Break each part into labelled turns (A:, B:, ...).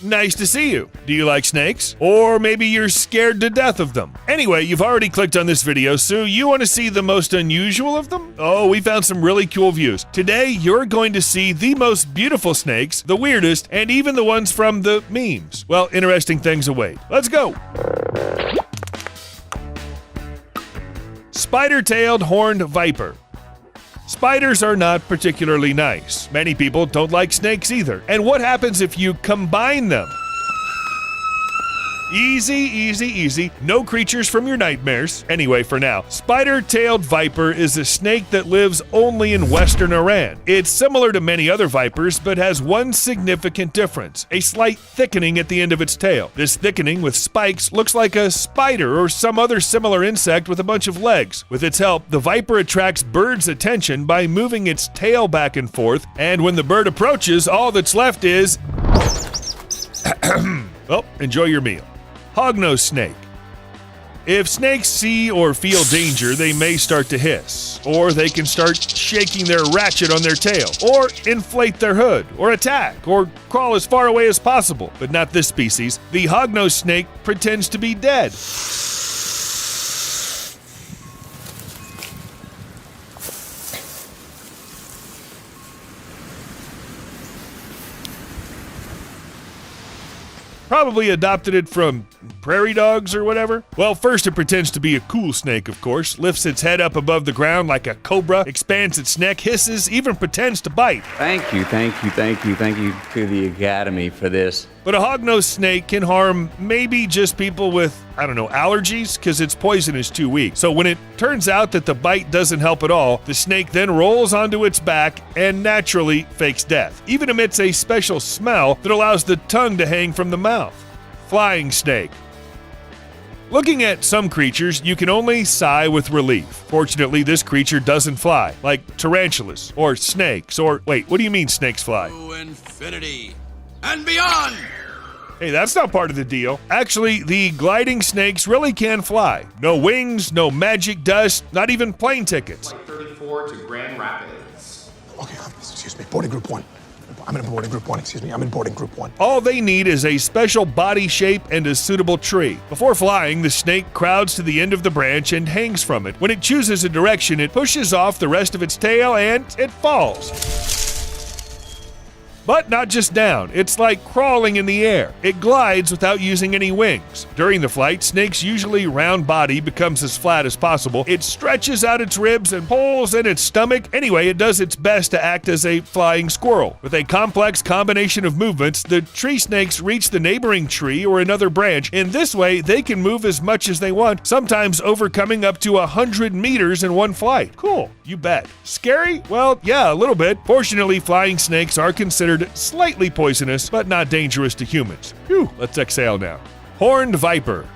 A: nice to see you. Do you like snakes? Or maybe you're scared to death of them. Anyway, you've already clicked on this video, so you want to see the most unusual of them? Oh, we found some really cool views. Today, you're going to see the most beautiful snakes, the weirdest, and even the ones from the memes. Well, interesting things await. Let's go! Spider-tailed horned viper. Spiders are not particularly nice. Many people don't like snakes either. And what happens if you combine them? Easy, easy, easy. No creatures from your nightmares. Anyway, for now, spider-tailed viper is a snake that lives only in western Iran. It's similar to many other vipers, but has one significant difference: a slight thickening at the end of its tail. This thickening with spikes looks like a spider or some other similar insect with a bunch of legs. With its help, the viper attracts birds' attention by moving its tail back and forth, and when the bird approaches, all that's left is... Well, enjoy your meal. Hognose snake. If snakes see or feel danger, they may start to hiss, or they can start shaking their ratchet on their tail, or inflate their hood, or attack, or crawl as far away as possible. But not this species. The hognose snake pretends to be dead. Probably adopted it from prairie dogs or whatever. Well, first it pretends to be a cool snake, of course, lifts its head up above the ground like a cobra, expands its neck, hisses, even pretends to bite.
B: Thank you to the Academy for this.
A: But a hognose snake can harm maybe just people with, allergies, because its poison is too weak. So when it turns out that the bite doesn't help at all, the snake then rolls onto its back and naturally fakes death. Even emits a special smell that allows the tongue to hang from the mouth. Flying snake. Looking at some creatures, you can only sigh with relief. Fortunately, this creature doesn't fly, like tarantulas or snakes, or wait, what do you mean snakes fly?
C: To infinity and beyond!
A: Hey, that's not part of the deal. Actually, the gliding snakes really can fly. No wings, no magic dust, not even plane tickets.
D: Flight 34 to Grand Rapids.
E: Okay, excuse me, boarding group 1. I'm in boarding group 1, I'm in boarding group 1.
A: All they need is a special body shape and a suitable tree. Before flying, the snake crowds to the end of the branch and hangs from it. When it chooses a direction, it pushes off the rest of its tail and it falls. But not just down, it's like crawling in the air. It glides without using any wings. During the flight, snake's usually round body becomes as flat as possible. It stretches out its ribs and pulls in its stomach. Anyway, it does its best to act as a flying squirrel. With a complex combination of movements, the tree snakes reach the neighboring tree or another branch. In this way, they can move as much as they want, sometimes overcoming up to 100 meters in one flight. Cool, you bet. Scary? Well, yeah, a little bit. Fortunately, flying snakes are considered slightly poisonous, but not dangerous to humans. Phew, let's exhale now. Horned viper.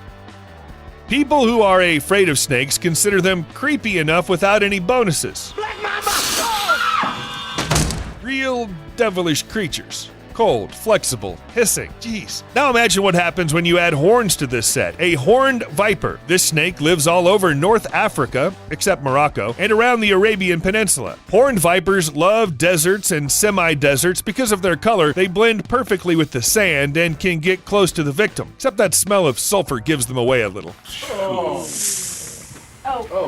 A: People who are afraid of snakes consider them creepy enough without any bonuses.
C: Black Mamba! Oh!
A: Real devilish creatures. Cold, flexible, hissing. Jeez. Now imagine what happens when you add horns to this set. A horned viper. This snake lives all over North Africa, except Morocco, and around the Arabian Peninsula. Horned vipers love deserts and semi-deserts because of their color. They blend perfectly with the sand and can get close to the victim. Except that smell of sulfur gives them away a little.
F: No.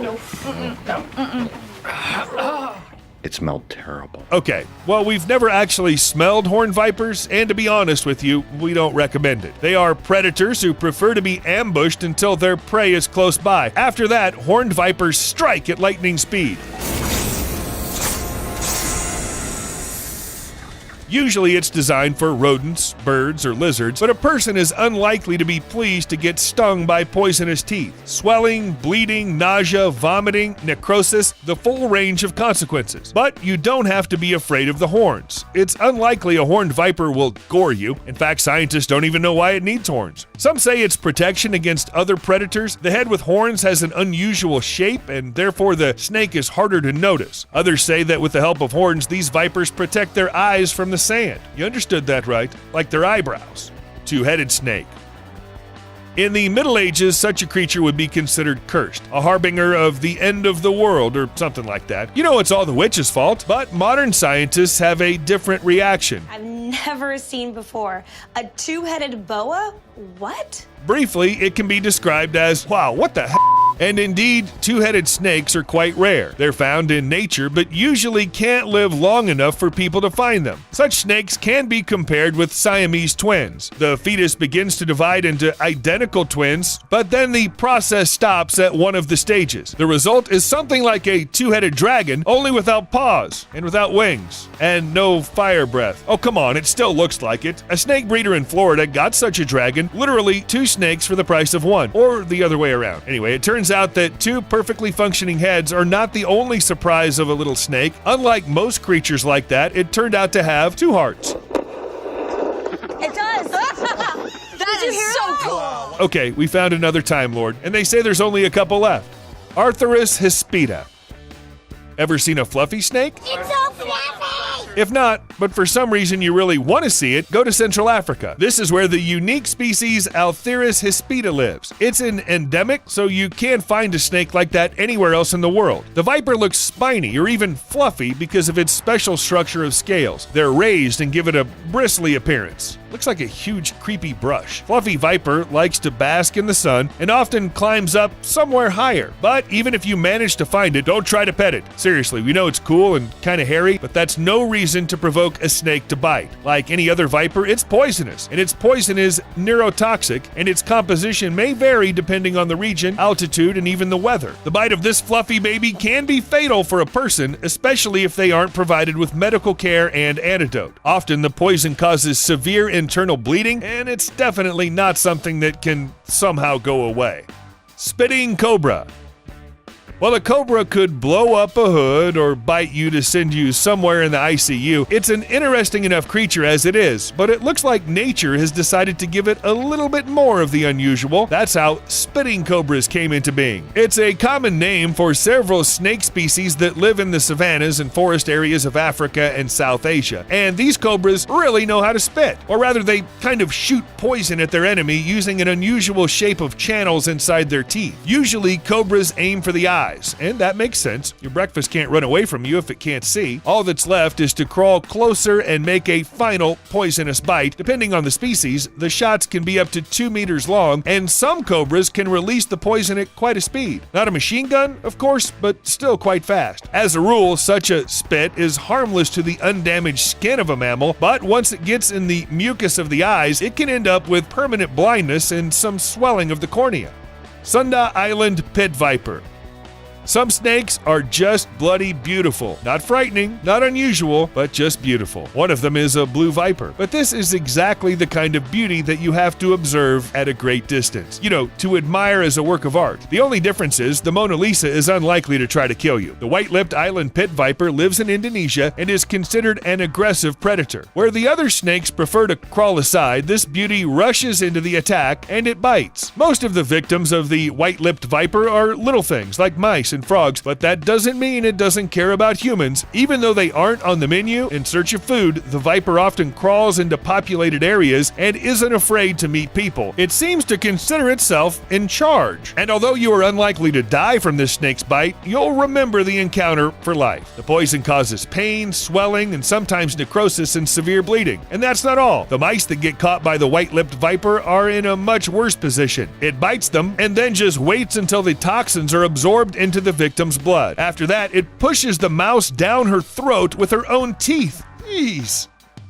F: No.
B: It smelled terrible.
A: Okay, well, we've never actually smelled horned vipers, and to be honest with you, we don't recommend it. They are predators who prefer to be ambushed until their prey is close by. After that, horned vipers strike at lightning speed. Usually it's designed for rodents, birds, or lizards, but a person is unlikely to be pleased to get stung by poisonous teeth. Swelling, bleeding, nausea, vomiting, necrosis, the full range of consequences. But you don't have to be afraid of the horns. It's unlikely a horned viper will gore you. In fact, scientists don't even know why it needs horns. Some say it's protection against other predators. The head with horns has an unusual shape, and therefore the snake is harder to notice. Others say that with the help of horns, these vipers protect their eyes from the sand. You understood that right, like their eyebrows. Two-headed snake. In the Middle Ages, such a creature would be considered cursed, a harbinger of the end of the world or something like that. You know, it's all the witch's fault, but modern scientists have a different reaction.
F: I've never seen before. A two-headed boa? What?
A: Briefly, it can be described as, wow, what the heck? And indeed, two-headed snakes are quite rare. They're found in nature, but usually can't live long enough for people to find them. Such snakes can be compared with Siamese twins. The fetus begins to divide into identical twins, but then the process stops at one of the stages. The result is something like a two-headed dragon, only without paws and without wings and no fire breath. Oh, come on, it still looks like it. A snake breeder in Florida got such a dragon, literally 2 snakes for the price of 1, or the other way around. Anyway, it turns out that 2 perfectly functioning heads are not the only surprise of a little snake. Unlike most creatures like that, it turned out to have 2 hearts.
F: It does. That is so cool.
A: Okay, we found another Time Lord, and they say there's only a couple left. Arthurus hispida. Ever seen a fluffy snake?
G: It's so fluffy!
A: If not, but for some reason you really want to see it, go to Central Africa. This is where the unique species Arthurus hispida lives. It's an endemic, so you can't find a snake like that anywhere else in the world. The viper looks spiny or even fluffy because of its special structure of scales. They're raised and give it a bristly appearance. Looks like a huge, creepy brush. Fluffy viper likes to bask in the sun and often climbs up somewhere higher. But even if you manage to find it, don't try to pet it. Seriously, we know it's cool and kind of hairy, but that's no reason to provoke a snake to bite. Like any other viper, it's poisonous, and its poison is neurotoxic, and its composition may vary depending on the region, altitude, and even the weather. The bite of this fluffy baby can be fatal for a person, especially if they aren't provided with medical care and antidote. Often the poison causes severe internal bleeding, and it's definitely not something that can somehow go away. Spitting cobra. While a cobra could blow up a hood or bite you to send you somewhere in the ICU, it's an interesting enough creature as it is, but it looks like nature has decided to give it a little bit more of the unusual. That's how spitting cobras came into being. It's a common name for several snake species that live in the savannas and forest areas of Africa and South Asia, and these cobras really know how to spit, or rather they kind of shoot poison at their enemy using an unusual shape of channels inside their teeth. Usually cobras aim for the eye, and that makes sense. Your breakfast can't run away from you if it can't see. All that's left is to crawl closer and make a final poisonous bite. Depending on the species, the shots can be up to 2 meters long, and some cobras can release the poison at quite a speed. Not a machine gun, of course, but still quite fast. As a rule, such a spit is harmless to the undamaged skin of a mammal, but once it gets in the mucus of the eyes, it can end up with permanent blindness and some swelling of the cornea. Sunda Island pit viper. Some snakes are just bloody beautiful. Not frightening, not unusual, but just beautiful. One of them is a blue viper. But this is exactly the kind of beauty that you have to observe at a great distance. You know, to admire as a work of art. The only difference is the Mona Lisa is unlikely to try to kill you. The white-lipped island pit viper lives in Indonesia and is considered an aggressive predator. Where the other snakes prefer to crawl aside, this beauty rushes into the attack and it bites. Most of the victims of the white-lipped viper are little things like mice and frogs, but that doesn't mean it doesn't care about humans. Even though they aren't on the menu in search of food, the viper often crawls into populated areas and isn't afraid to meet people. It seems to consider itself in charge. And although you are unlikely to die from this snake's bite, you'll remember the encounter for life. The poison causes pain, swelling, and sometimes necrosis and severe bleeding. And that's not all. The mice that get caught by the white-lipped viper are in a much worse position. It bites them and then just waits until the toxins are absorbed into the victim's blood. After that, it pushes the mouse down her throat with her own teeth. Jeez.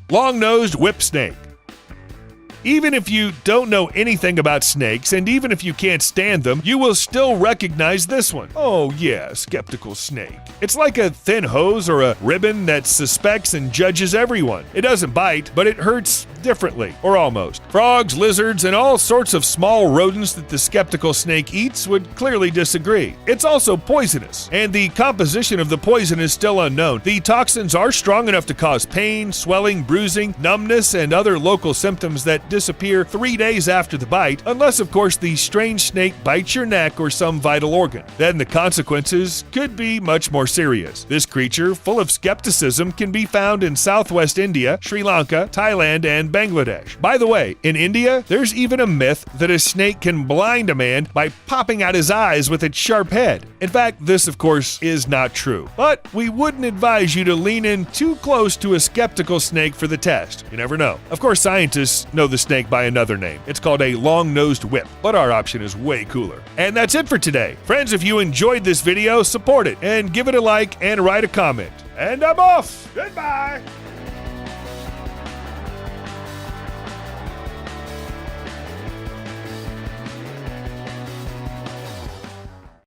A: Long-nosed whip snake. Even if you don't know anything about snakes, and even if you can't stand them, you will still recognize this one. Oh yeah, skeptical snake. It's like a thin hose or a ribbon that suspects and judges everyone. It doesn't bite, but it hurts differently, or almost. Frogs, lizards, and all sorts of small rodents that the skeptical snake eats would clearly disagree. It's also poisonous, and the composition of the poison is still unknown. The toxins are strong enough to cause pain, swelling, bruising, numbness, and other local symptoms that disappear 3 days after the bite, unless of course the strange snake bites your neck or some vital organ. Then the consequences could be much more serious. This creature, full of skepticism, can be found in southwest India, Sri Lanka, Thailand, and Bangladesh. By the way, in India, there's even a myth that a snake can blind a man by popping out his eyes with its sharp head. In fact, this, of course, is not true. But we wouldn't advise you to lean in too close to a skeptical snake for the test. You never know. Of course, scientists know the snake by another name. It's called a long-nosed whip, but our option is way cooler. And that's it for today. Friends, if you enjoyed this video, support it and give it a like and write a comment. And I'm off. Goodbye.